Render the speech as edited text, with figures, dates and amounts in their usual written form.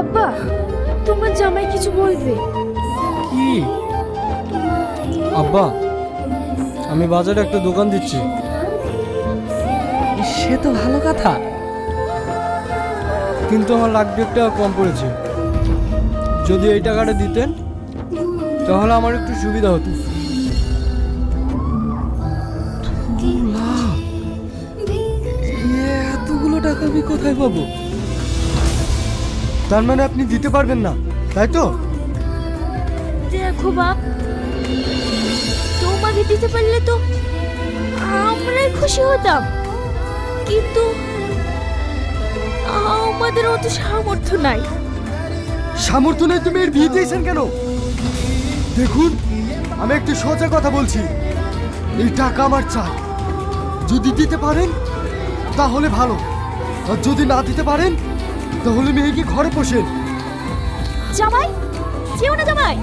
আব্বা, তোমার জামাই কিছু বলবে। কি? আব্বা, আমি বাজারে একটা দোকান দিচ্ছি। সে তো ভালো কথা। কিন্তু আমার লাখ 1.5 টাকা কম পড়েছে। যদি এই টাকাটা দিতেন তাহলে আমার একটু সুবিধা হতো। এতগুলো টাকা আমি কোথায় পাবো? তার মানে আপনি দিতে পারবেন না, তাই তো? দেখো বাপ, তোমাকে দিতে পারলে তো আমরাই খুশি হতাম, কিন্তু আমাদের অত সামর্থ্য নাই। সামর্থ্য নেই তুমি এর বিয়ে দিয়েছেন কেন? দেখুন, আমি একটু সোজা কথা বলছি। এই টাকা আমার চাই। যদি দিতে পারেন তাহলে ভালো, আর যদি না দিতে পারেন তাহলে মেয়েকে ঘরে পোষেন। জামাই, যেও না জামাই।